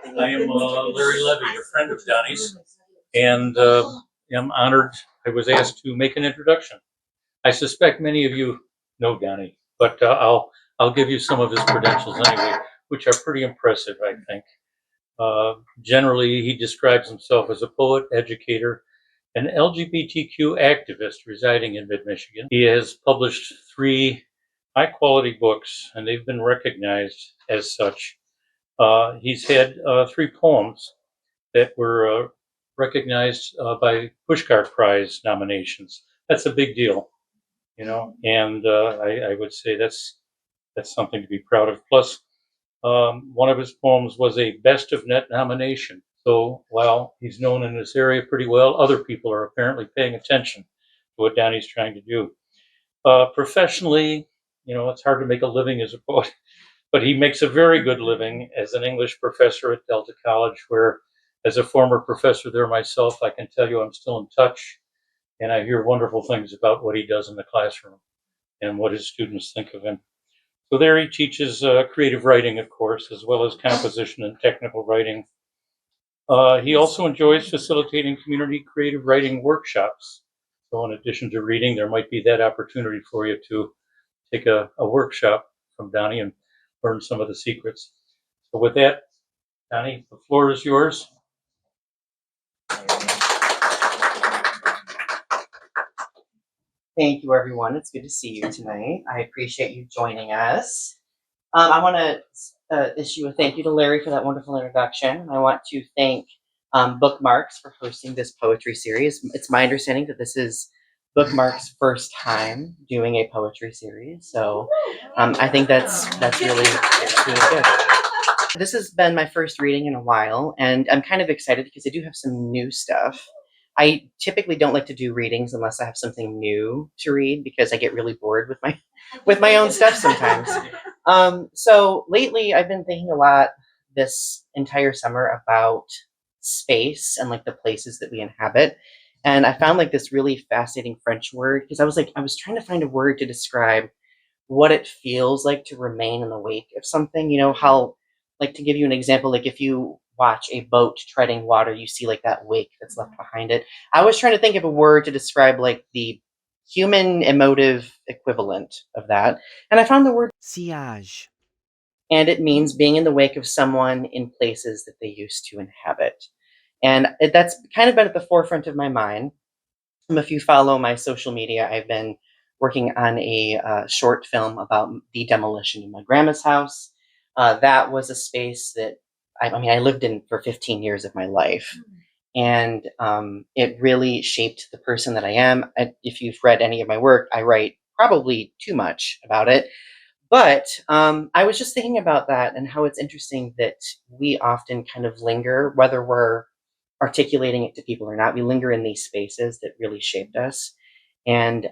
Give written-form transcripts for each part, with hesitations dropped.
I am Larry Levy, a friend of Donny's, and am honored I was asked to make an introduction. I suspect many of you know Donny, but I'll give you some of his credentials anyway, which are pretty impressive, I think. Generally, he describes himself as a poet, educator, an LGBTQ activist residing in mid-Michigan. He has published 3 high-quality books, and they've been recognized as such. He's had 3 poems that were recognized by Pushcart Prize nominations. That's a big deal, and I would say that's something to be proud of. Plus, one of his poems was a Best of Net nomination. So while he's known in this area pretty well, other people are apparently paying attention to what Donny's trying to do. Professionally, it's hard to make a living as a poet, but he makes a very good living as an English professor at Delta College, where, as a former professor there myself, I can tell you I'm still in touch, and I hear wonderful things about what he does in the classroom and what his students think of him. So there he teaches creative writing, of course, as well as composition and technical writing. He also enjoys facilitating community creative writing workshops. So in addition to reading, there might be that opportunity for you to take a workshop from Donny and learn some of the secrets. So with that, Donny, the floor is yours. Thank you, everyone. It's good to see you tonight. I appreciate you joining us. I want to issue a thank you to Larry for that wonderful introduction. I want to thank Bookmarks for hosting this poetry series. It's my understanding that this is Bookmarks' first time doing a poetry series, so I think that's really good. This has been my first reading in a while, and I'm kind of excited because I do have some new stuff. I typically don't like to do readings unless I have something new to read because I get really bored with my own stuff sometimes. So lately I've been thinking a lot this entire summer about space and like the places that we inhabit. And I found like this really fascinating French word because I was trying to find a word to describe what it feels like to remain in the wake of something. How, like, to give you an example, like if you watch a boat treading water, you see like that wake that's left behind it. I was trying to think of a word to describe like the human emotive equivalent of that. And I found the word sillage. And it means being in the wake of someone in places that they used to inhabit. And that's kind of been at the forefront of my mind. If you follow my social media, I've been working on a short film about the demolition of my grandma's house. That was a space that I lived in for 15 years of my life. And it really shaped the person that I am. If you've read any of my work, I write probably too much about it. But I was just thinking about that and how it's interesting that we often kind of linger, whether we're articulating it to people or not, we linger in these spaces that really shaped us. And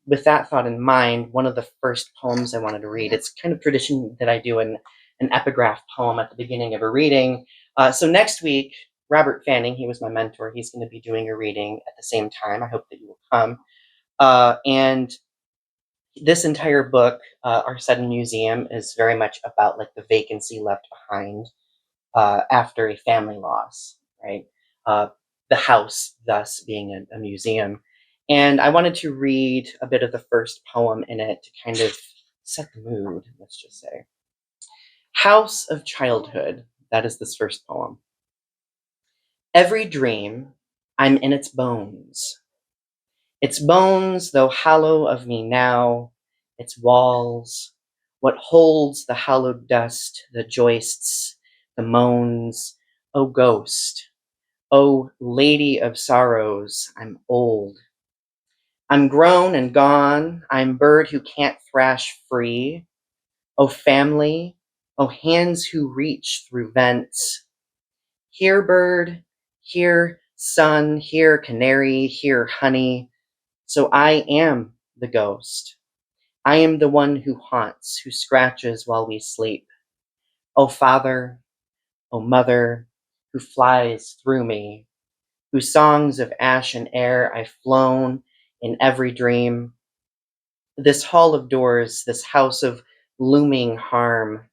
with that thought in mind, one of the first poems I wanted to read, it's kind of tradition that I do an epigraph poem at the beginning of a reading. So next week, Robert Fanning, he was my mentor, he's going to be doing a reading at the same time. I hope that you will come. And this entire book, Our Sudden Museum, is very much about like the vacancy left behind after a family loss, right? The house thus being a museum. And I wanted to read a bit of the first poem in it to kind of set the mood, let's just say. House of Childhood, that is this first poem. Every dream, I'm in its bones. Its bones, though hollow of me now, its walls, what holds the hallowed dust, the joists, the moans, O ghost, O lady of sorrows, I'm old. I'm grown and gone, I'm bird who can't thrash free. O family, O hands who reach through vents. Here bird, here sun, here canary, here honey. So I am the ghost. I am the one who haunts, who scratches while we sleep. O father, O mother, who flies through me, whose songs of ash and air I've flown in every dream. This hall of doors, this house of looming harm,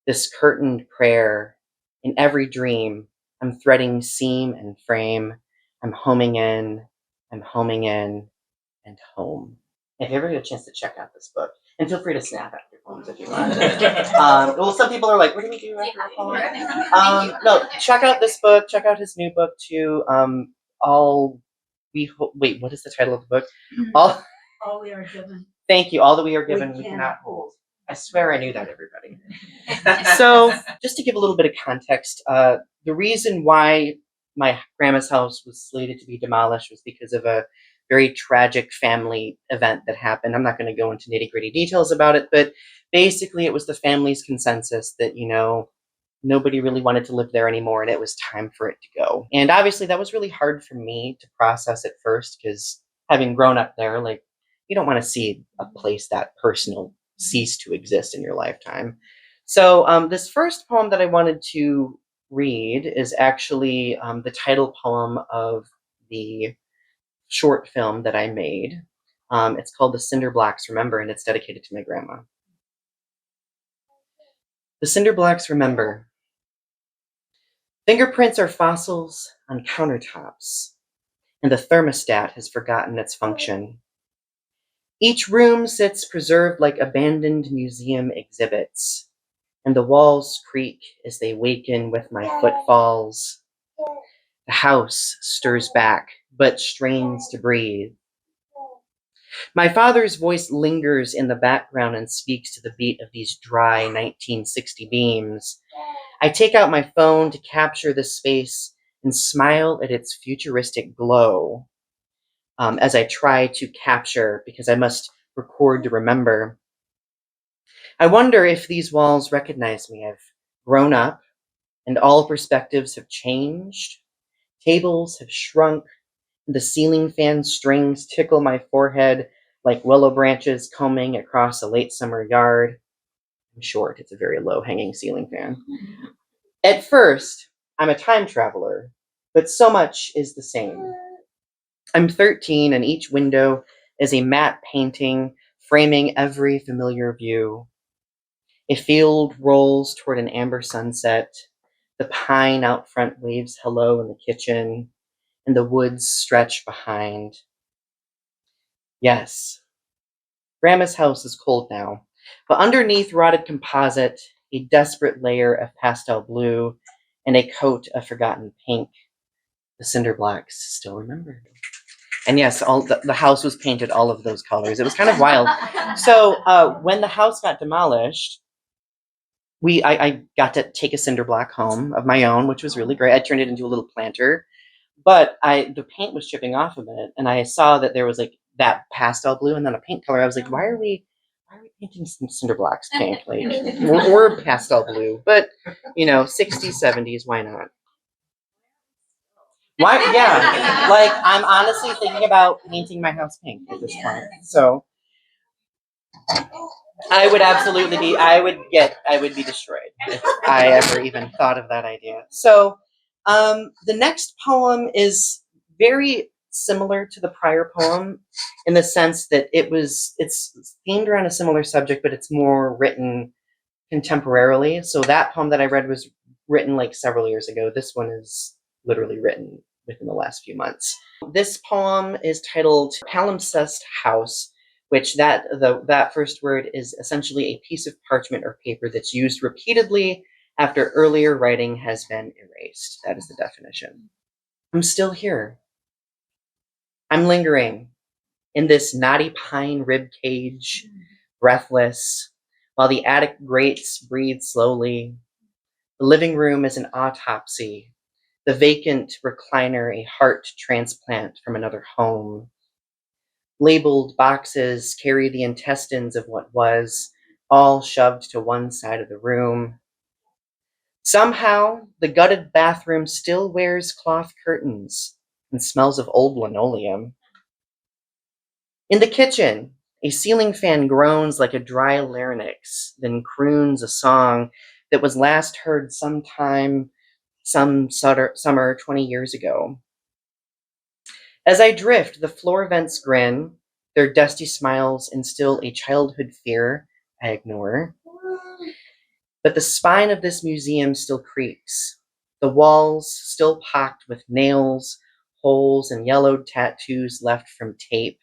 this curtained prayer, In every dream, I'm threading seam and frame. I'm homing in, and home. If you ever get a chance to check out this book, and feel free to snap at your phones if you want. Well, some people are like, what do we do after the phone? No, check out this book. Check out his new book too. Wait, what is the title of the book? All we are given. Thank you. All that we are given, we cannot hold. I swear I knew that, everybody. So, just to give a little bit of context, the reason why my grandma's house was slated to be demolished was because of a very tragic family event that happened. I'm not going to go into nitty-gritty details about it, but basically it was the family's consensus that, nobody really wanted to live there anymore and it was time for it to go. And obviously that was really hard for me to process at first because having grown up there, like, you don't want to see a place that personal cease to exist in your lifetime. So this first poem that I wanted to read is actually the title poem of the short film that I made. It's called The Cinder Blocks Remember, and it's dedicated to my grandma. The cinder blocks remember. Fingerprints are fossils on countertops, and the thermostat has forgotten its function. Each room sits preserved like abandoned museum exhibits, and the walls creak as they waken with my footfalls. The house stirs back, but strains to breathe. My father's voice lingers in the background and speaks to the beat of these dry 1960 beams. I take out my phone to capture the space and smile at its futuristic glow as I try to capture, because I must record to remember. I wonder if these walls recognize me. I've grown up, and all perspectives have changed. Tables have shrunk, and the ceiling fan strings tickle my forehead like willow branches combing across a late summer yard. In short, it's a very low-hanging ceiling fan. At first, I'm a time traveler, but so much is the same. I'm 13, and each window is a matte painting framing every familiar view. A field rolls toward an amber sunset. The pine out front waves hello in the kitchen, and the woods stretch behind. Yes, Grandma's house is cold now, but underneath rotted composite, a desperate layer of pastel blue, and a coat of forgotten pink, the cinder blocks still remembered. And yes, all the house was painted all of those colors. It was kind of wild. So when the house got demolished, I got to take a cinder block home of my own, which was really great. I turned it into a little planter, but the paint was chipping off of it, and I saw that there was like that pastel blue and then a pink color. I was like, why are we painting some cinder blocks pink? Like we're pastel blue, but 60s, 70s, why not? Why? Yeah, like I'm honestly thinking about painting my house pink at this point. So I would absolutely be. I would be destroyed if I ever even thought of that idea. So the next poem is very similar to the prior poem in the sense that it's themed around a similar subject, but it's more written contemporarily. So that poem that I read was written like several years ago. This one is literally written within the last few months. This poem is titled Palimpsest House, which that first word is essentially a piece of parchment or paper that's used repeatedly after earlier writing has been erased. That is the definition. I'm still here. I'm lingering in this knotty pine rib cage, breathless, while the attic grates breathe slowly. The living room is an autopsy, the vacant recliner a heart transplant from another home. Labeled boxes carry the intestines of what was, all shoved to one side of the room. Somehow, the gutted bathroom still wears cloth curtains and smells of old linoleum. In the kitchen, a ceiling fan groans like a dry larynx, then croons a song that was last heard some summer 20 years ago. As I drift, the floor vents grin. Their dusty smiles instill a childhood fear I ignore. But the spine of this museum still creaks. The walls still pocked with nails, holes, and yellowed tattoos left from tape.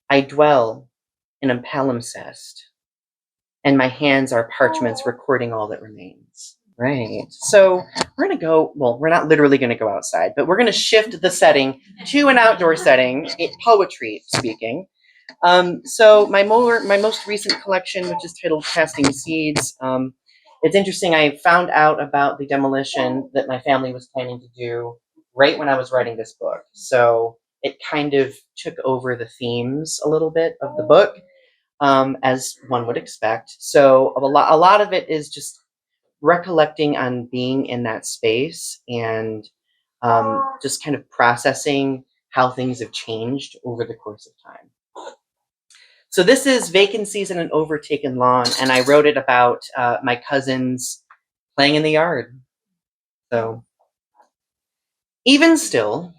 I dwell in a palimpsest, and my hands are parchments recording all that remains. Right. So we're going to go, well, we're not literally going to go outside, but we're going to shift the setting to an outdoor setting, poetry speaking. So my most recent collection, which is titled Casting Seeds, it's interesting. I found out about the demolition that my family was planning to do right when I was writing this book. So it kind of took over the themes a little bit of the book, as one would expect. So a lot of it is just recollecting on being in that space and just kind of processing how things have changed over the course of time. So this is Vacancies in an Overtaken Lawn, and I wrote it about my cousins playing in the yard. So even still,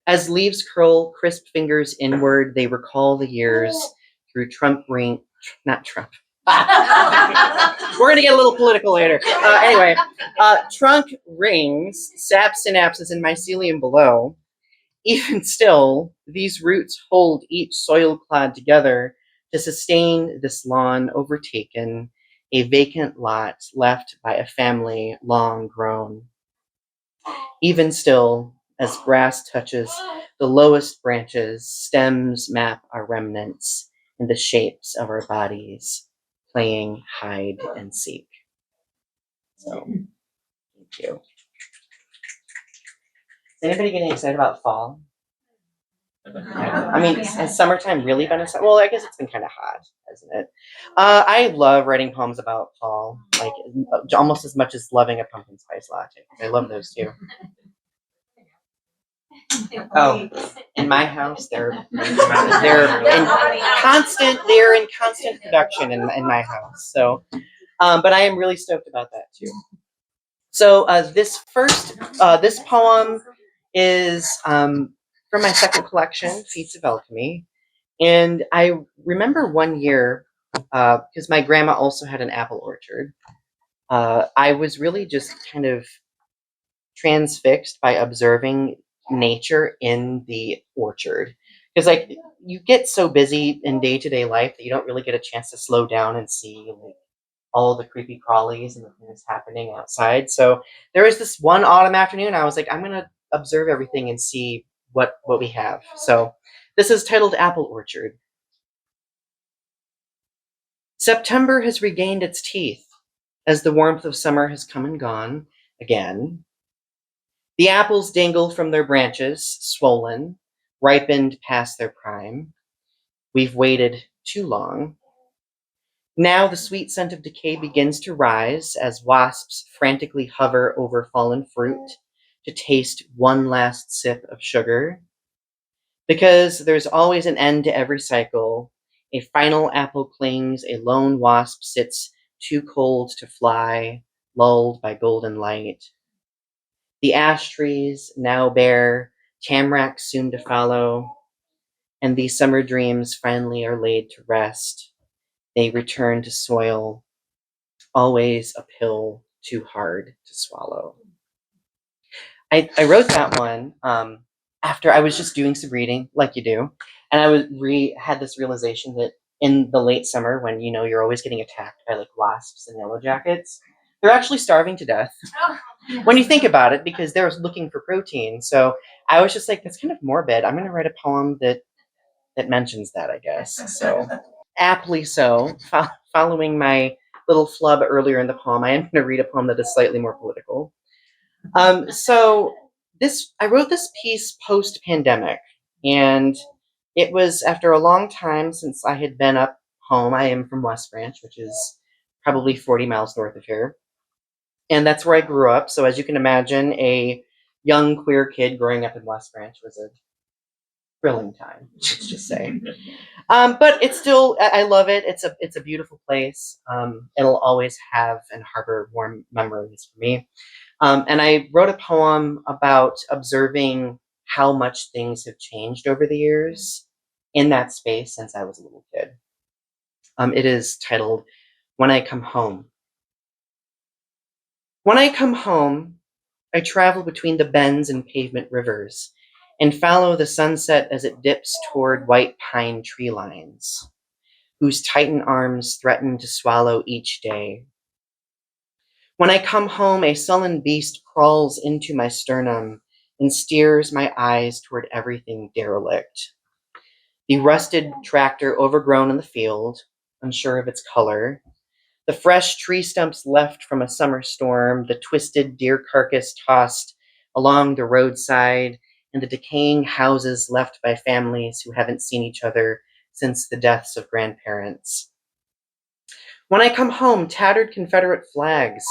as leaves curl crisp fingers inward, they recall the years through not Trump. We're gonna get a little political later. Anyway, trunk rings, sap synapses in mycelium below. Even still, these roots hold each soil clod together to sustain this lawn overtaken, a vacant lot left by a family long grown. Even still, as grass touches the lowest branches, stems map our remnants in the shapes of our bodies, playing hide and seek. So, thank you. Is anybody getting excited about fall? I mean, has summertime really been well, I guess it's been kind of hot, hasn't it? I love writing poems about fall, like almost as much as loving a pumpkin spice latte. I love those too. Oh, in my house, they're in constant production in my house. So, but I am really stoked about that too. So this poem is from my second collection, Feats of Alchemy. And I remember one year, because my grandma also had an apple orchard, I was really just kind of transfixed by observing nature in the orchard. Because like you get so busy in day-to-day life that you don't really get a chance to slow down and see like all the creepy crawlies and the things happening outside. So there was this one autumn afternoon, I was like, I'm gonna observe everything and see what we have. So this is titled Apple Orchard. September has regained its teeth as the warmth of summer has come and gone again. The apples dangle from their branches, swollen, ripened past their prime. We've waited too long. Now the sweet scent of decay begins to rise as wasps frantically hover over fallen fruit to taste one last sip of sugar. Because there's always an end to every cycle. A final apple clings, a lone wasp sits too cold to fly, lulled by golden light. The ash trees now bear tamarack soon to follow, and these summer dreams finally are laid to rest. They return to soil, always a pill too hard to swallow. I wrote that one after I was just doing some reading, like you do, and I had this realization that in the late summer, when you're always getting attacked by like wasps and yellow jackets, they're actually starving to death. When you think about it, because they're looking for protein. So I was just like, that's kind of morbid. I'm going to write a poem that mentions that, I guess. So aptly so, following my little flub earlier in the poem, I am going to read a poem that is slightly more political. So I wrote this piece post-pandemic, and it was after a long time since I had been up home. I am from West Branch, which is probably 40 miles north of here. And that's where I grew up. So as you can imagine, a young queer kid growing up in West Branch was a thrilling time, let's just say. But it's still, I love it. It's a beautiful place. It'll always have and harbor warm memories for me. And I wrote a poem about observing how much things have changed over the years in that space since I was a little kid. It is titled When I Come Home. When I come home, I travel between the bends and pavement rivers and follow the sunset as it dips toward white pine tree lines, whose tightened arms threaten to swallow each day. When I come home, a sullen beast crawls into my sternum and steers my eyes toward everything derelict. The rusted tractor overgrown in the field, unsure of its color, the fresh tree stumps left from a summer storm, the twisted deer carcass tossed along the roadside, and the decaying houses left by families who haven't seen each other since the deaths of grandparents. When I come home, tattered Confederate flags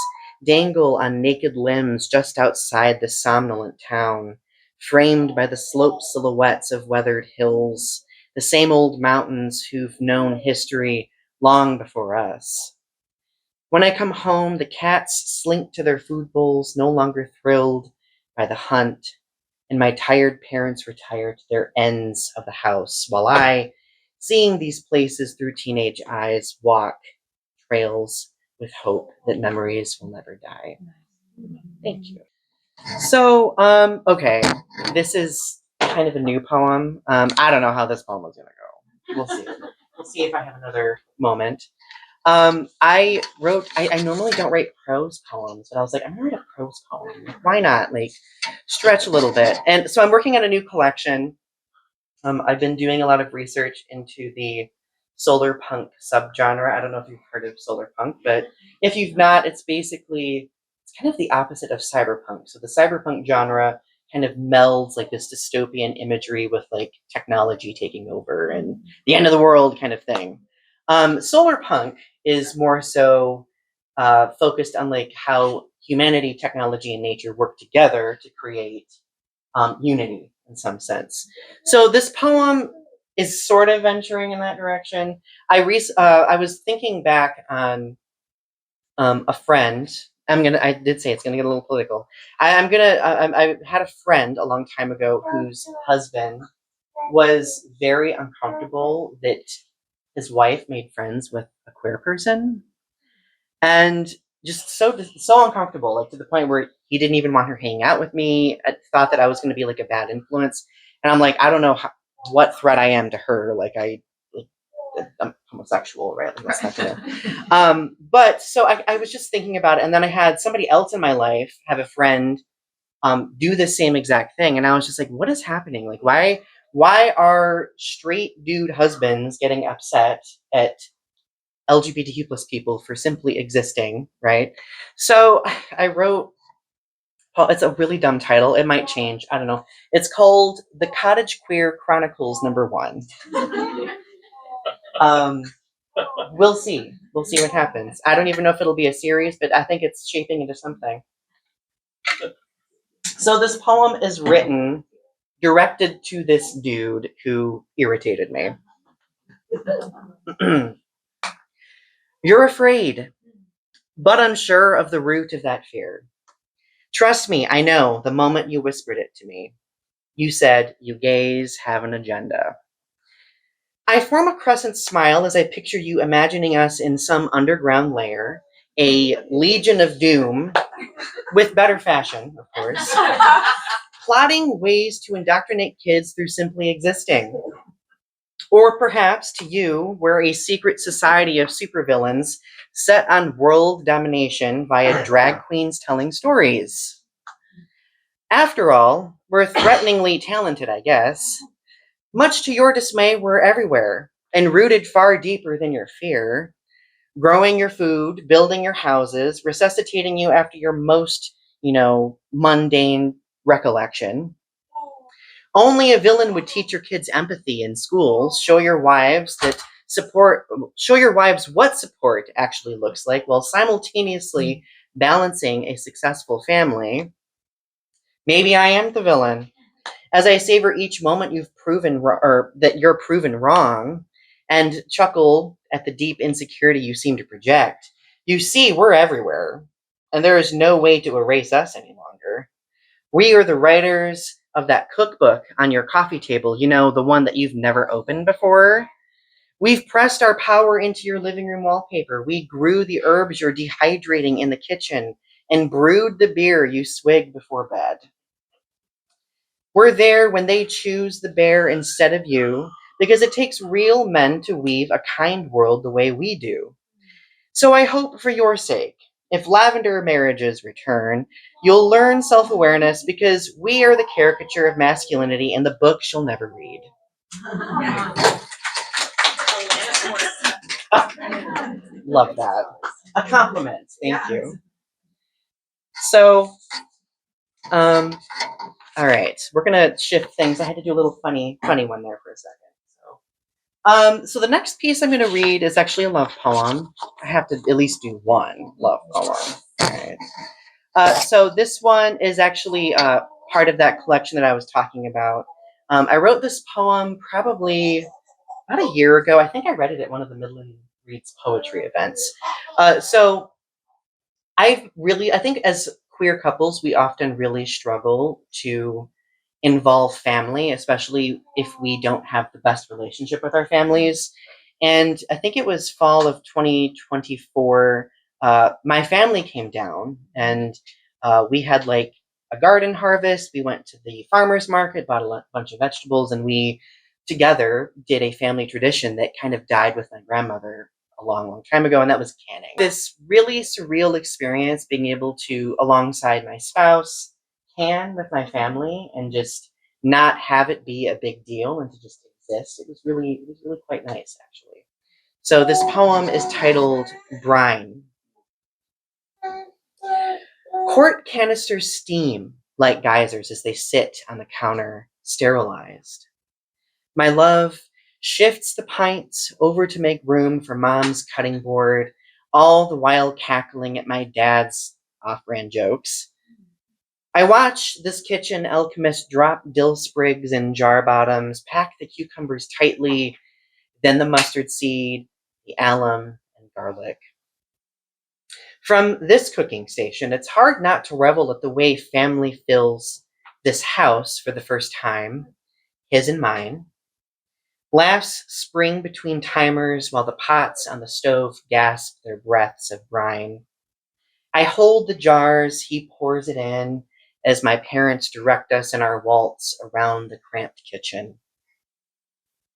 dangle on naked limbs just outside the somnolent town, framed by the sloped silhouettes of weathered hills, the same old mountains who've known history long before us. When I come home, the cats slink to their food bowls, no longer thrilled by the hunt, and my tired parents retire to their ends of the house, while I, seeing these places through teenage eyes, walk trails with hope that memories will never die. Thank you. So, okay, this is kind of a new poem. I don't know how this poem is gonna go. We'll see. We'll see if I have another moment. I normally don't write prose poems, but I was like, I'm gonna write a prose poem. Why not? Like, stretch a little bit. And so I'm working on a new collection. I've been doing a lot of research into the solar punk subgenre. I don't know if you've heard of solar punk, but if you've not, it's kind of the opposite of cyberpunk. So the cyberpunk genre kind of melds like this dystopian imagery with like technology taking over and the end of the world kind of thing. Solar punk is more so focused on like how humanity, technology, and nature work together to create unity in some sense. So this poem is sort of venturing in that direction. I was thinking back on a friend. I did say it's gonna get a little political. I had a friend a long time ago whose husband was very uncomfortable that his wife made friends with a queer person, and just so uncomfortable, like to the point where he didn't even want her hanging out with me. I thought that I was going to be like a bad influence, and I'm like, I don't know what threat I am to her. I'm homosexual, right? Like, that's not gonna. But so I was just thinking about it, and then I had somebody else in my life have a friend do the same exact thing, and I was just like, what is happening? Like, why are straight dude husbands getting upset at LGBTQ plus people for simply existing, right? So I wrote, it's a really dumb title. It might change. I don't know. It's called The Cottage Queer Chronicles #1. We'll see. We'll see what happens. I don't even know if it'll be a series, but I think it's shaping into something. So this poem is written, directed to this dude who irritated me. You're afraid, but unsure of the root of that fear. Trust me, I know the moment you whispered it to me. You said, you gays have an agenda. I form a crescent smile as I picture you imagining us in some underground lair, a legion of doom, with better fashion, of course, plotting ways to indoctrinate kids through simply existing. Or perhaps to you, we're a secret society of supervillains set on world domination via drag queens telling stories. After all, we're threateningly talented, I guess. Much to your dismay, we're everywhere and rooted far deeper than your fear. Growing your food, building your houses, resuscitating you after your most, mundane recollection. Only a villain would teach your kids empathy in schools, show your wives what support actually looks like while simultaneously balancing a successful family. Maybe I am the villain. As I savor each moment that you're proven wrong, and chuckle at the deep insecurity you seem to project, you see we're everywhere, and there is no way to erase us any longer. We are the writers of that cookbook on your coffee table, the one that you've never opened before. We've pressed our power into your living room wallpaper. We grew the herbs you're dehydrating in the kitchen and brewed the beer you swig before bed. We're there when they choose the bear instead of you, because it takes real men to weave a kind world the way we do. So I hope for your sake, if lavender marriages return, you'll learn self-awareness, because we are the caricature of masculinity in the book you'll never read. Love that. A compliment. Thank you. So, all right, we're gonna shift things. I had to do a little funny one there for a second. So the next piece I'm gonna read is actually a love poem. I have to at least do one love poem. All right. So this one is actually part of that collection that I was talking about. I wrote this poem probably about a year ago. I think I read it at one of the Midland Reads poetry events. So I think as queer couples, we often really struggle to involve family, especially if we don't have the best relationship with our families. And I think it was fall of 2024, my family came down and we had like a garden harvest. We went to the farmer's market, bought a bunch of vegetables, and we together did a family tradition that kind of died with my grandmother a long time ago, and that was canning. This really surreal experience, being able to, alongside my spouse, can with my family and just not have it be a big deal and to just exist. It was really quite nice, actually. So this poem is titled Brine. Quart canisters steam like geysers as they sit on the counter, sterilized. My love shifts the pints over to make room for Mom's cutting board, all the while cackling at my dad's off-brand jokes. I watch this kitchen alchemist drop dill sprigs in jar bottoms, pack the cucumbers tightly, then the mustard seed, the alum, and garlic. From this cooking station, it's hard not to revel at the way family fills this house for the first time, his and mine. Laughs spring between timers while the pots on the stove gasp their breaths of brine. I hold the jars, he pours it in, as my parents direct us in our waltz around the cramped kitchen.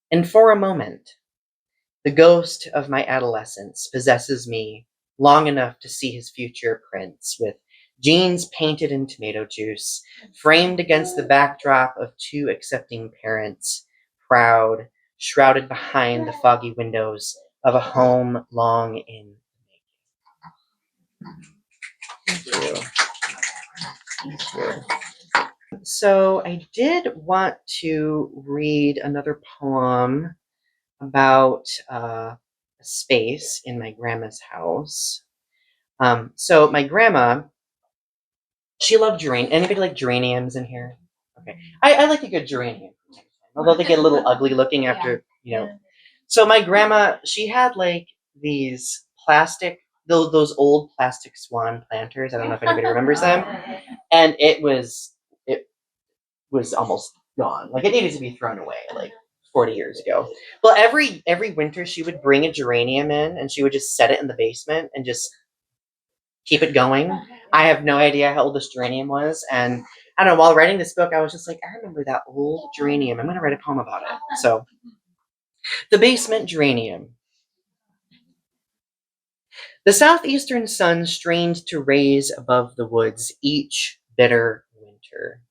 And for a moment, the ghost of my adolescence possesses me long enough to see his future prints, with jeans painted in tomato juice, framed against the backdrop of two accepting parents, proud, shrouded behind the foggy windows of a home long in the making. Thank you. Thank you. So I did want to read another poem about a space in my grandma's house. So my grandma, she loved geranium. Anybody like geraniums in here? Okay, I like a good geranium, although they get a little ugly looking after, you know. So my grandma, she had like these plastic, those old plastic swan planters. I don't know if anybody remembers them, and it was almost gone. Like it needed to be thrown away like 40 years ago. Well, every winter she would bring a geranium in and she would just set it in the basement and just keep it going. I have no idea how old this geranium was, and I don't know, while writing this book I was just like, I remember that old geranium. I'm going to write a poem about it. So, the basement geranium. The southeastern sun strained to raise above the woods each bitter winter.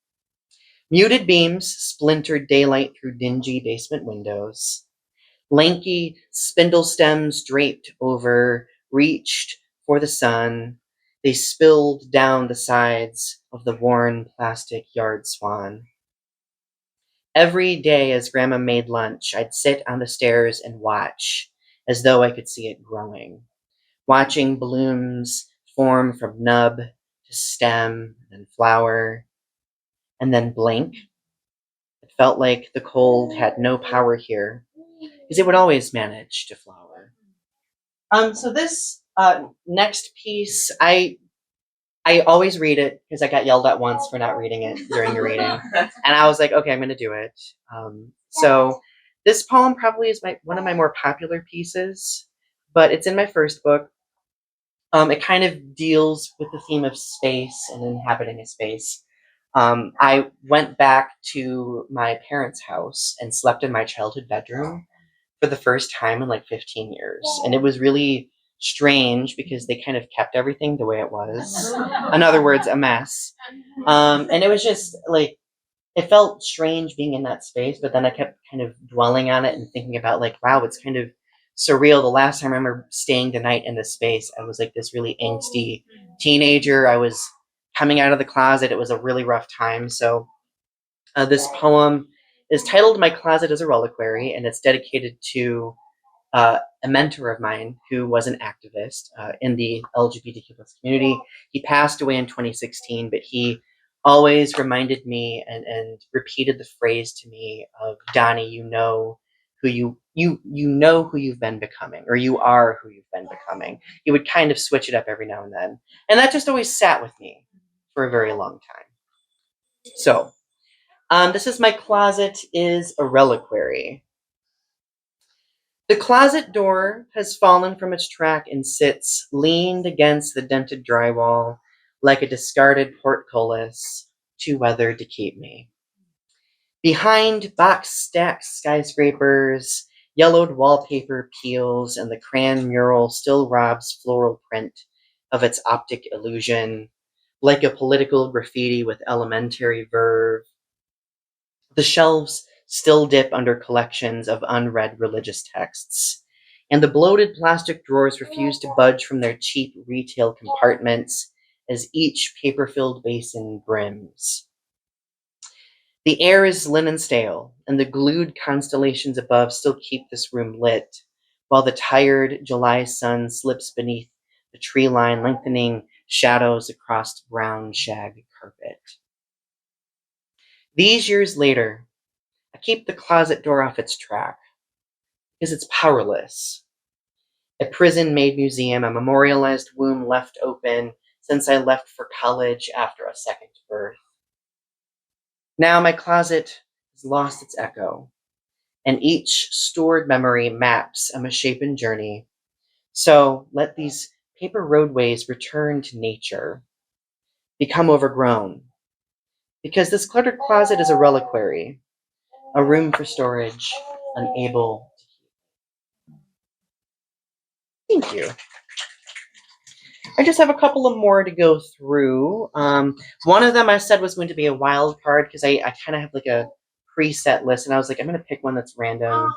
Muted beams splintered daylight through dingy basement windows. Lanky spindle stems draped over, reached for the sun. They spilled down the sides of the worn plastic yard swan. Every day as Grandma made lunch, I'd sit on the stairs and watch, as though I could see it growing. Watching blooms form from nub to stem and flower, and then blink. It felt like the cold had no power here, because it would always manage to flower. So this next piece, I always read it because I got yelled at once for not reading it during the reading, and I was like, okay, I'm going to do it. So this poem probably is one of my more popular pieces, but it's in my first book. It kind of deals with the theme of space and inhabiting a space. I went back to my parents' house and slept in my childhood bedroom for the first time in like 15 years. And it was really strange because they kind of kept everything the way it was. In other words, a mess. And it was just like, it felt strange being in that space, but then I kept kind of dwelling on it and thinking about like, wow, it's kind of surreal. The last time I remember staying the night in this space, I was like this really angsty teenager. I was coming out of the closet. It was a really rough time. So this poem is titled My Closet is a Reliquary, and it's dedicated to a mentor of mine who was an activist in the LGBTQ plus community. He passed away in 2016, but he always reminded me and repeated the phrase to me of Donny, you know who you know who you've been becoming, or you are who you've been becoming. He would kind of switch it up every now and then, and that just always sat with me for a very long time. So this is My Closet is a Reliquary. The closet door has fallen from its track and sits leaned against the dented drywall like a discarded portcullis, too weathered to keep me. Behind box-stacked skyscrapers, yellowed wallpaper peels, and the crayon mural still robs floral print of its optic illusion, like a political graffiti with elementary verve. The shelves still dip under collections of unread religious texts, and the bloated plastic drawers refuse to budge from their cheap retail compartments as each paper-filled basin brims. The air is linen stale, and the glued constellations above still keep this room lit, while the tired July sun slips beneath the tree line, lengthening shadows across brown shag carpet. These years later, I keep the closet door off its track because it's powerless. A prison-made museum, a memorialized womb left open since I left for college after a second birth. Now my closet has lost its echo, and each stored memory maps a misshapen journey. So let these paper roadways return to nature, become overgrown, because this cluttered closet is a reliquary, a room for storage, unable. Thank you. I just have a couple of more to go through. One of them I said was going to be a wild card because I kind of have like a preset list, and I was like, I'm going to pick one that's random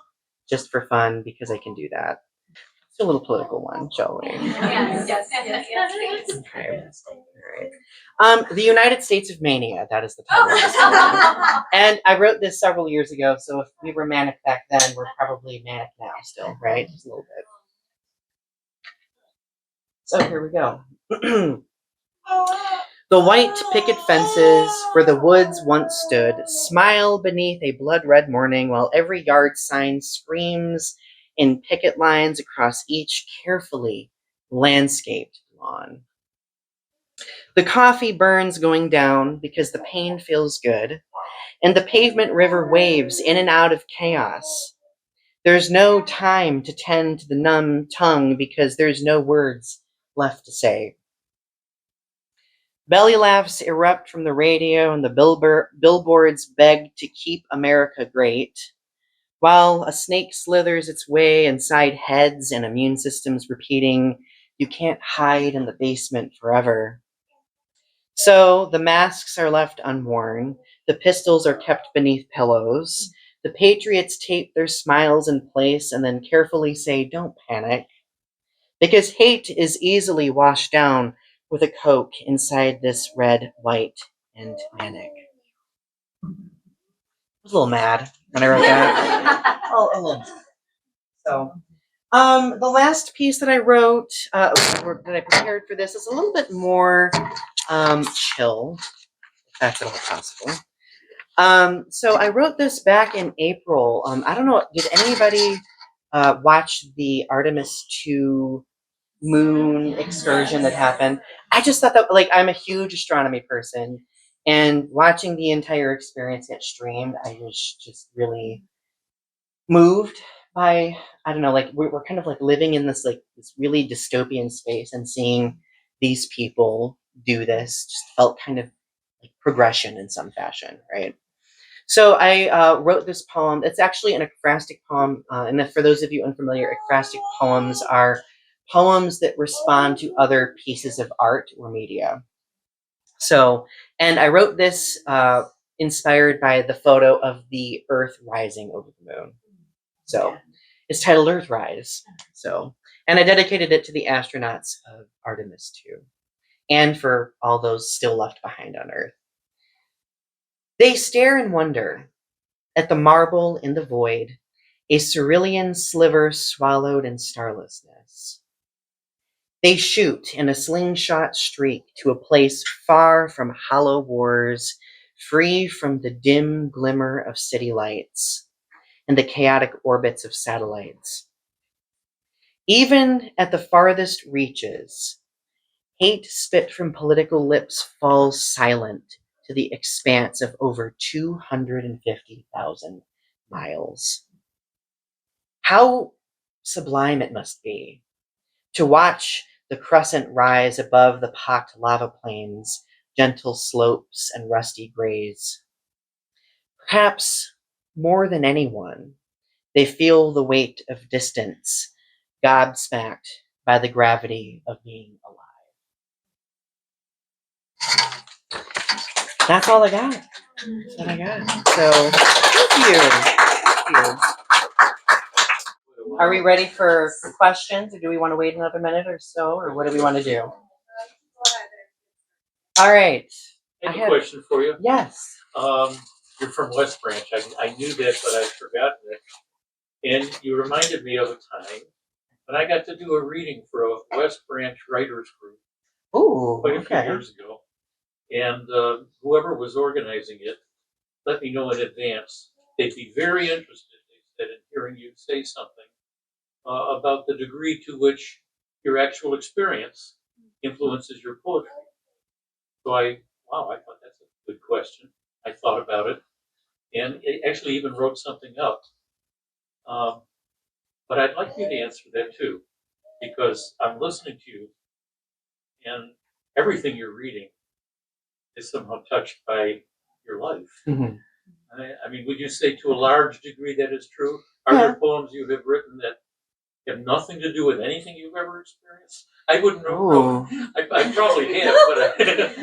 just for fun because I can do that. It's a little political one, shall we? Yes. Okay. All right. The United States of Mania, that is the title of this one. And I wrote this several years ago, so if we were manic back then, we're probably manic now still, right? Just a little bit. So here we go. The white picket fences where the woods once stood smile beneath a blood-red morning while every yard sign screams in picket lines across each carefully landscaped lawn. The coffee burns going down because the pain feels good, and the pavement river waves in and out of chaos. There's no time to tend to the numb tongue because there's no words left to say. Belly laughs erupt from the radio, and the billboards beg to keep America great, while a snake slithers its way inside heads and immune systems repeating, you can't hide in the basement forever. So the masks are left unworn, the pistols are kept beneath pillows, the patriots tape their smiles in place and then carefully say, don't panic, because hate is easily washed down with a Coke inside this red, white, and manic. I was a little mad when I wrote that. A little. So, the last piece that I wrote, or that I prepared for this, is a little bit more chill, if that's at all possible. So I wrote this back in April. I don't know, did anybody watch the Artemis 2 moon excursion that happened? I just thought that, like, I'm a huge astronomy person, and watching the entire experience get streamed, I was just really moved by, I don't know, like we're kind of like living in this like this really dystopian space, and seeing these people do this just felt kind of like progression in some fashion, right? So I wrote this poem. It's actually an ekphrastic poem, and if, for those of you unfamiliar, ekphrastic poems are poems that respond to other pieces of art or media. So, and I wrote this inspired by the photo of the Earth rising over the moon. So it's titled Earthrise. So, and I dedicated it to the astronauts of Artemis 2, and for all those still left behind on Earth. They stare in wonder at the marble in the void, a cerulean sliver swallowed in starlessness. They shoot in a slingshot streak to a place far from hollow wars, free from the dim glimmer of city lights and the chaotic orbits of satellites. Even at the farthest reaches, hate spit from political lips falls silent to the expanse of over 250,000 miles. How sublime it must be to watch the crescent rise above the pocked lava plains, gentle slopes, and rusty grays. Perhaps more than anyone, they feel the weight of distance, gobsmacked by the gravity of being alive. That's all I got. That's what I got. So, thank you. Are we ready for questions, or do we want to wait another minute or so, or what do we want to do? All right. I have a question for you. Yes. You're from West Branch. I knew that, but I'd forgotten it. And you reminded me of a time when I got to do a reading for a West Branch writers group quite a few years ago. And whoever was organizing it let me know in advance. They'd be very interested, they said, in hearing you say something about the degree to which your actual experience influences your poetry. So I thought that's a good question. I thought about it, and I actually even wrote something up. But I'd like you to answer that too, because I'm listening to you, and everything you're reading is somehow touched by your life. Mm-hmm. I mean, would you say to a large degree that is true? Are there poems you have written that have nothing to do with anything you've ever experienced? I wouldn't know. I probably have, but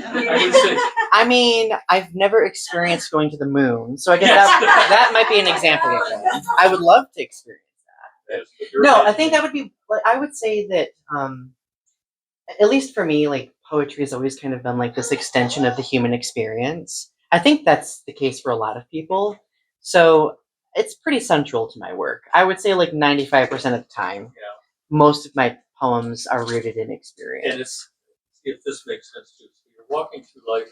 I would say. I mean, I've never experienced going to the moon, so I guess that might be an example of that. I would love to experience that. No, I think that would be. I would say that, at least for me, like poetry has always kind of been like this extension of the human experience. I think that's the case for a lot of people. So it's pretty central to my work. I would say like 95% of the time, most of my poems are rooted in experience. And it's, if this makes sense to you, so you're walking through life.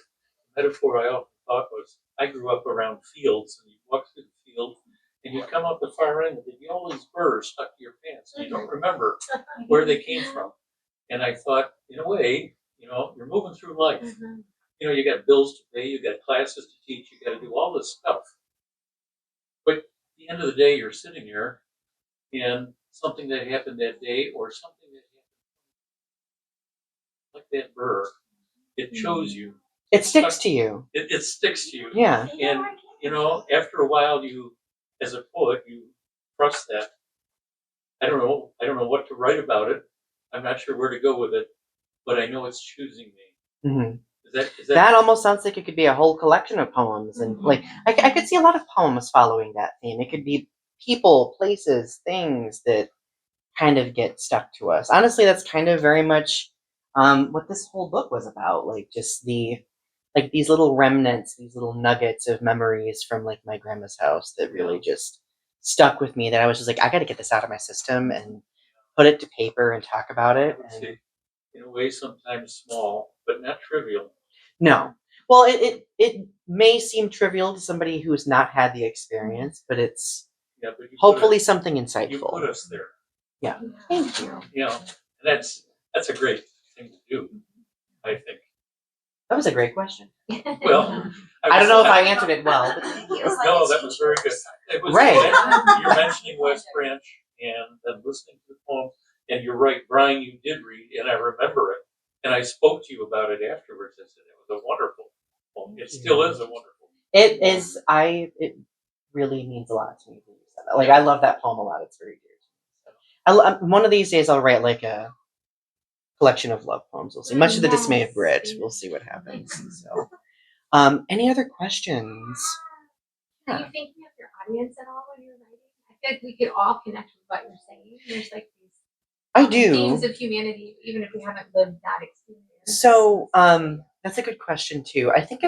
The metaphor I often thought was, I grew up around fields, and you walk through the field, and you come up the far end, and there'd be all these burrs stuck to your pants, and you don't remember where they came from. And I thought, in a way, you're moving through life. You got bills to pay, you got classes to teach, you got to do all this stuff. But at the end of the day, you're sitting there, and something that happened that day, or something that happened like that burr, it shows you. It sticks to you. It sticks to you. Yeah. And after a while, you, as a poet, you trust that. I don't know what to write about it. I'm not sure where to go with it, but I know it's choosing me. Mm-hmm. Is that almost sounds like it could be a whole collection of poems, and like I could see a lot of poems following that theme. It could be people, places, things that kind of get stuck to us. Honestly, that's kind of very much what this whole book was about. Like just these little remnants, these little nuggets of memories from like my grandma's house that really just stuck with me. That I was just like, I got to get this out of my system and put it to paper and talk about it. And, in a way, sometimes small, but not trivial. No. Well, it may seem trivial to somebody who's not had the experience, but it's hopefully something insightful. You put us there. Yeah. Thank you. That's a great thing to do, I think. That was a great question. Well, I don't know if I answered it well, but No, that was very good. It was Right. You're mentioning West Branch and listening to the poem, and you're right, Brian, you did read, and I remember it, and I spoke to you about it afterwards. I said it was a wonderful poem. It still is a wonderful. it is. It really means a lot to me. When you said that. Like I love that poem a lot. It's very dear to me. So, one of these days I'll write like a collection of love poems. We'll see. Much to the dismay of Brit, we'll see what happens. So, any other questions? Are you thinking of your audience at all when you're writing? I feel like we could all connect with what you're saying. There's like these I do. themes of humanity, even if we haven't lived that experience. So, that's a good question too. I think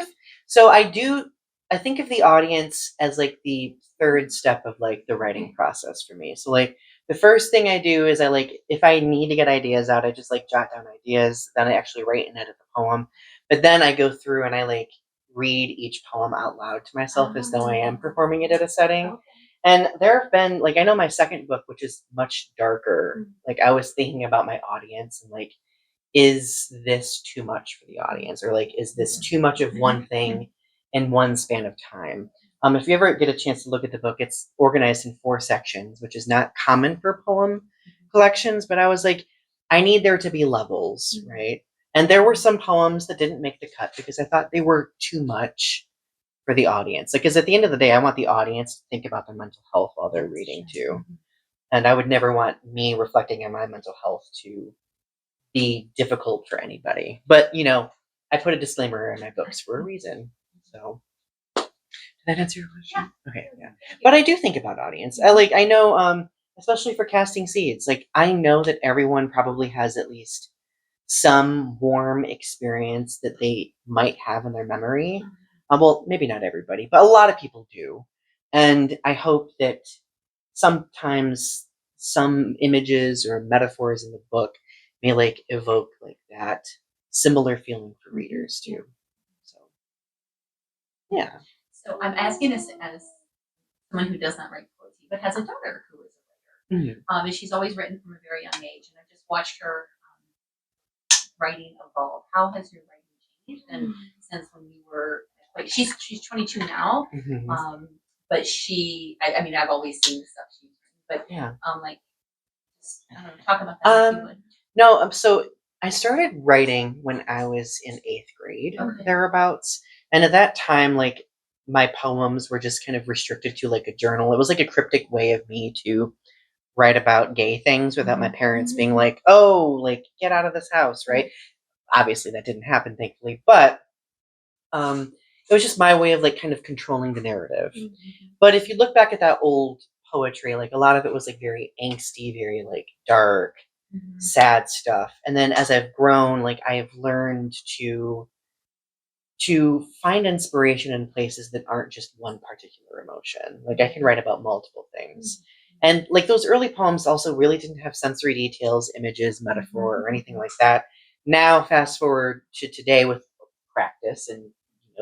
I think of the audience as like the third step of like the writing process for me. So like the first thing I do is I like if I need to get ideas out, I just like jot down ideas. Then I actually write and edit the poem. But then I go through and I like read each poem out loud to myself as though I am performing it at a setting. Okay. And there have been like I know my second book, which is much darker. Like I was thinking about my audience and like, is this too much for the audience, or like, is this too much of one thing in one span of time? If you ever get a chance to look at the book, it's organized in 4 sections, which is not common for poem collections. But I was like, I need there to be levels, right? And there were some poems that didn't make the cut because I thought they were too much for the audience. Like, because at the end of the day, I want the audience to think about their mental health while they're reading too. And I would never want me reflecting on my mental health to be difficult for anybody. But, you know, I put a disclaimer in my books for a reason. So, did that answer your question? Okay, yeah. But I do think about audience. I know, especially for casting seeds, like, I know that everyone probably has at least some warm experience that they might have in their memory. Well, maybe not everybody, but a lot of people do. And I hope that sometimes some images or metaphors in the book may like evoke like that similar feeling for readers too. So yeah. So I'm asking this as someone who does not write poetry, but has a daughter who is a writer. And she's always written from a very young age, and I've just watched her writing evolve. How has your writing changed? And since when you were like she's 22 now, but I mean I've always seen the stuff she's written, but Yeah. Like I don't know, talk about that if you would. No, so I started writing when I was in 8th grade, thereabouts. And at that time, like my poems were just kind of restricted to like a journal. It was like a cryptic way of me to write about gay things without my parents being like, oh, like get out of this house, right? Obviously that didn't happen, thankfully, but it was just my way of like kind of controlling the narrative. But if you look back at that old poetry, like a lot of it was like very angsty, very like dark, sad stuff. And then as I've grown, like I have learned to find inspiration in places that aren't just one particular emotion. Like I can write about multiple things. And like those early poems also really didn't have sensory details, images, metaphor, or anything like that. Now fast forward to today with practice and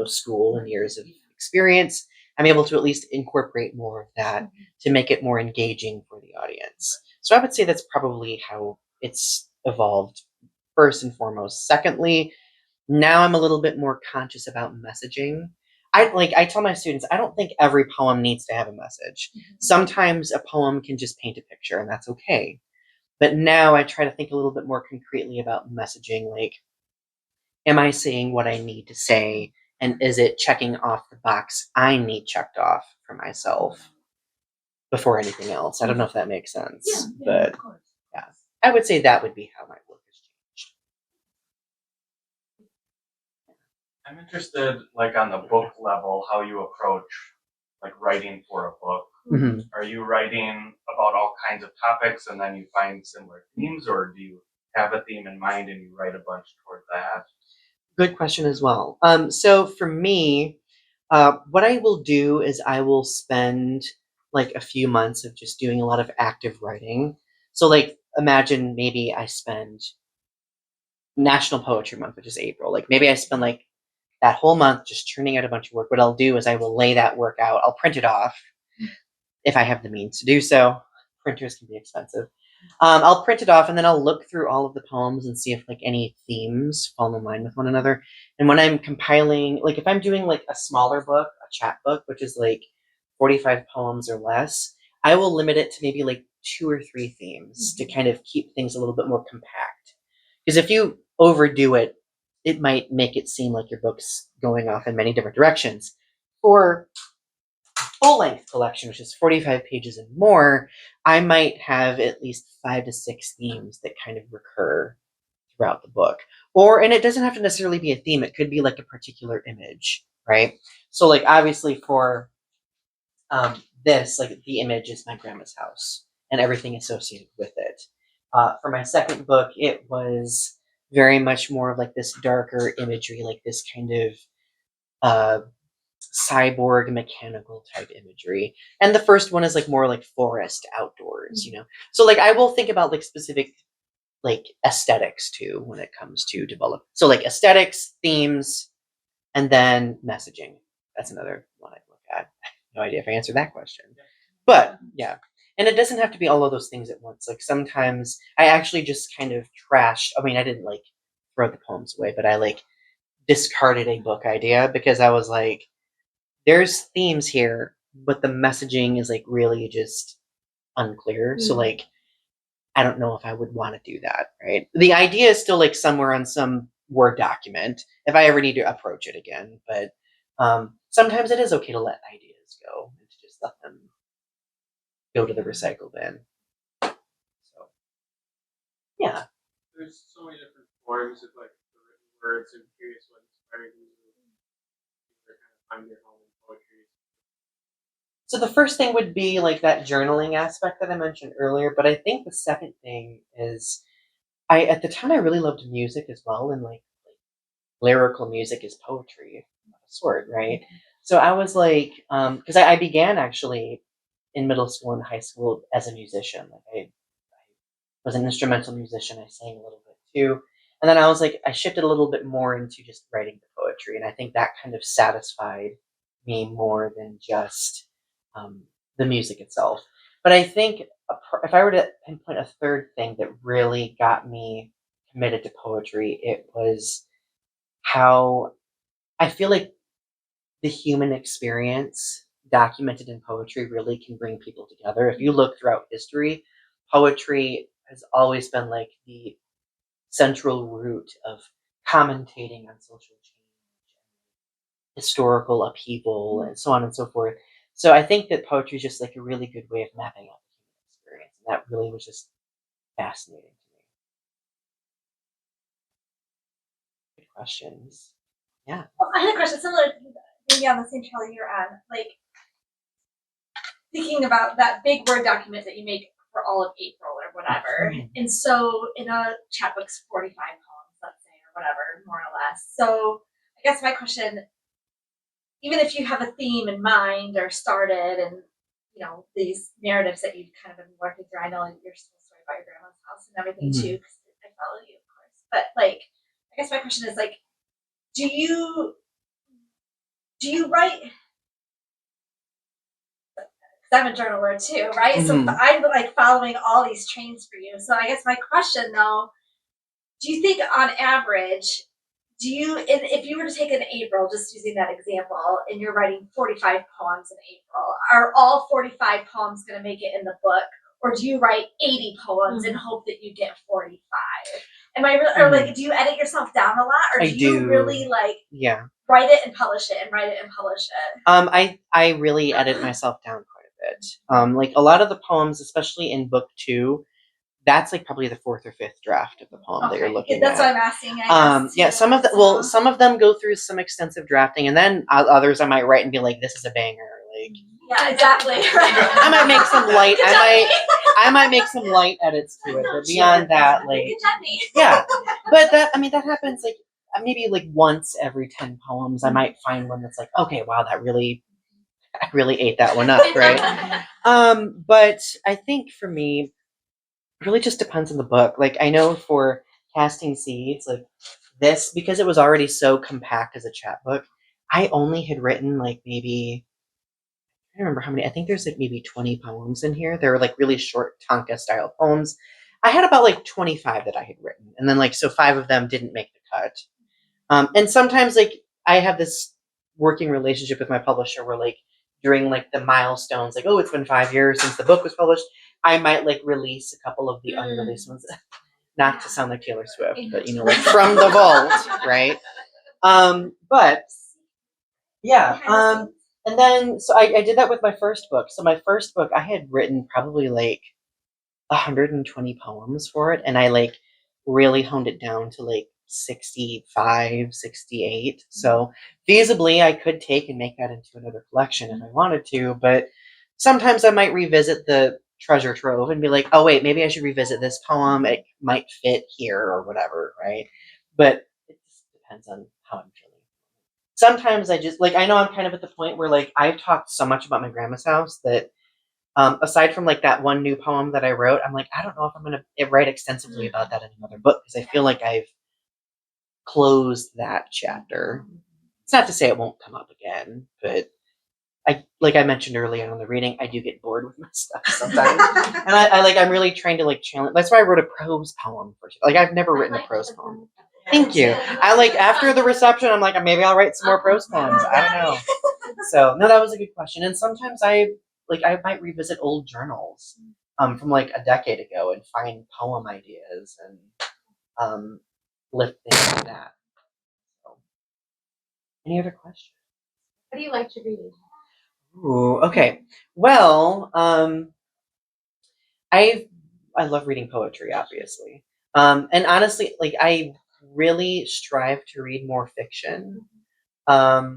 school and years of experience, I'm able to at least incorporate more of that to make it more engaging for the audience. So I would say that's probably how it's evolved first and foremost. Secondly, now I'm a little bit more conscious about messaging. I tell my students, I don't think every poem needs to have a message. Sometimes a poem can just paint a picture and that's okay. But now I try to think a little bit more concretely about messaging. Like, am I saying what I need to say? And is it checking off the box I need checked off for myself before anything else? I don't know if that makes sense, but Of course. yeah, I would say that would be how my work has changed. I'm interested, like on the book level, how you approach like writing for a book. Are you writing about all kinds of topics and then you find similar themes, or do you have a theme in mind and you write a bunch toward that? Good question as well. So for me, what I will do is I will spend like a few months of just doing a lot of active writing. So like imagine maybe I spend National Poetry Month, which is April. Like maybe I spend like that whole month just churning out a bunch of work. What I'll do is I will lay that work out. I'll print it off if I have the means to do so. Printers can be expensive. I'll print it off and then I'll look through all of the poems and see if like any themes fall in line with one another. And when I'm compiling, like if I'm doing like a smaller book, a chat book, which is like 45 poems or less, I will limit it to maybe like 2 or 3 themes to kind of keep things a little bit more compact. Because if you overdo it, it might make it seem like your book's going off in many different directions. For full-length collection, which is 45 pages and more, I might have at least 5 to 6 themes that kind of recur throughout the book. And it doesn't have to necessarily be a theme. It could be like a particular image, right? So like obviously for this, like the image is my grandma's house and everything associated with it. For my second book, it was very much more of like this darker imagery, like this kind of cyborg mechanical type imagery. And the first one is like more like forest outdoors, you know. So like I will think about like specific like aesthetics too when it comes to develop. So like aesthetics, themes, and then messaging. That's another one I'd look at. No idea if I answered that question. But yeah. And it doesn't have to be all of those things at once. Like sometimes I actually just kind of trashed. I mean, I didn't like throw the poems away, but I like discarded a book idea because I was like, there's themes here, but the messaging is like really just unclear. So like I don't know if I would want to do that, right? The idea is still like somewhere on some Word document if I ever need to approach it again. But sometimes it is okay to let ideas go and to just let them go to the recycle bin. So yeah. There's so many different forms of like the written words. I'm curious what inspired you to kind of find your home in poetry. So the first thing would be like that journaling aspect that I mentioned earlier, but I think the second thing is at the time I really loved music as well, and like lyrical music is poetry of a sort, right? So I was like, because I began actually in middle school and high school as a musician. Like I was an instrumental musician. I sang a little bit too, and then I was like, I shifted a little bit more into just writing the poetry, and I think that kind of satisfied me more than just the music itself. But I think if I were to pinpoint a third thing that really got me committed to poetry, it was how I feel like the human experience documented in poetry really can bring people together. If you look throughout history, poetry has always been like the central root of commentating on social change, historical upheaval, and so on and so forth. So I think that poetry is just like a really good way of mapping out the human experience. And that really was just fascinating to me. Good questions. Yeah. Well, I had a question similar to maybe on the same trail you're on, like thinking about that big Word document that you make for all of April or whatever. And so in a chapbook's 45 poems, let's say, or whatever, more or less. So I guess my question, even if you have a theme in mind or started and you know these narratives that you've kind of been working through, I know your story about your grandma's house and everything too, because I follow you, of course. But like, I guess my question is like, do you write? Because I'm a journaler too, right? So I'm like following all these trains for you. So I guess my question though, do you think on average, if you were to take an April, just using that example, and you're writing 45 poems in April, are all 45 poems going to make it in the book? Or do you write 80 poems and hope that you get 45? Or like, do you edit yourself down a lot? Or do you really like write it and publish it and write it and publish it? I really edit myself down quite a bit. Like a lot of the poems, especially in book 2, that's like probably the 4th or 5th draft of the poem that you're looking That's at. what I'm asking. Yeah, some of them go through some extensive drafting, and then others I might write and be like, "This is a banger." Like, yeah, exactly. I might make some light. I might make some light edits to it, but beyond that, like, yeah. But that happens like maybe like once every 10 poems. I might find one that's like, okay, wow, I really ate that one up, right? But I think for me, it really just depends on the book. Like I know for Casting Seeds, like this, because it was already so compact as a chapbook, I only had written like maybe I don't remember how many. I think there's like maybe 20 poems in here. They were like really short Tonka style poems. I had about like 25 that I had written, and then like so 5 of them didn't make the cut. And sometimes like I have this working relationship with my publisher where like during like the milestones, like oh it's been 5 years since the book was published, I might like release a couple of the unreleased ones. Not to sound like Taylor Swift, but you know, like from the vault, right? But yeah. And then so I did that with my first book. So my first book, I had written probably like 120 poems for it, and I like really honed it down to like 65, 68. So feasibly I could take and make that into another collection if I wanted to, but sometimes I might revisit the treasure trove and be like, oh wait, maybe I should revisit this poem. It might fit here or whatever, right? But it just depends on how I'm feeling. Sometimes I just like I know I'm kind of at the point where like I've talked so much about my grandma's house that aside from like that one new poem that I wrote, I'm like, I don't know if I'm gonna write extensively about that in another book because I feel like I've closed that chapter. It's not to say it won't come up again, but I like I mentioned earlier on the reading, I do get bored with my stuff sometimes, and I like I'm really trying to like challenge. That's why I wrote a prose poem for like I've never written a prose poem. Thank you. I like after the reception, I'm like maybe I'll write some more prose poems. I don't know. So no, that was a good question. And sometimes I might revisit old journals from like a decade ago and find poem ideas and lift things like that. So, any other questions? What do you like to read? Ooh, okay. Well, I love reading poetry, obviously. And honestly, like I really strive to read more fiction. I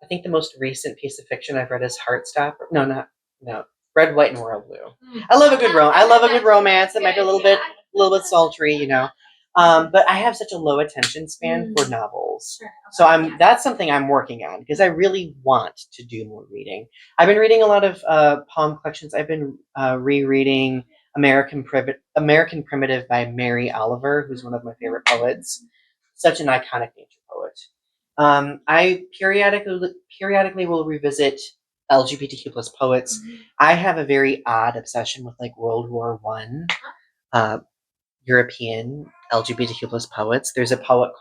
think the most recent piece of fiction I've read is Heartstopper. No, Red, White, and Royal Blue. I love a good romance. It might be a little bit sultry, you know. But I have such a low attention span for novels. So that's something I'm working on because I really want to do more reading. I've been reading a lot of poem collections. I've been rereading American Primitive by Mary Oliver, who's one of my favorite poets. Such an iconic nature poet. I periodically will revisit LGBTQ plus poets. I have a very odd obsession with like World War One European LGBTQ plus poets. There's a poet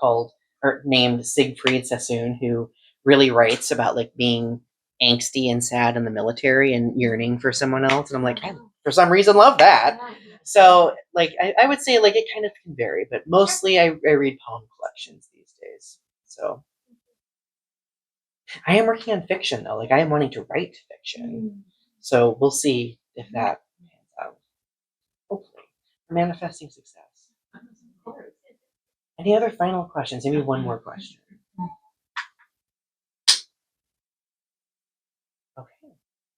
named Siegfried Sassoon who really writes about like being angsty and sad in the military and yearning for someone else. And I'm like, I, for some reason, love that. So like I would say like it kind of can vary, but mostly I read poem collections these days. So I am working on fiction though. Like I am wanting to write fiction. So we'll see if that pans out. Hopefully. We're manifesting success. Any other final questions? Maybe one more question. Okay.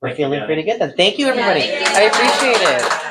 We're feeling pretty good then. Thank you, everybody. I appreciate it.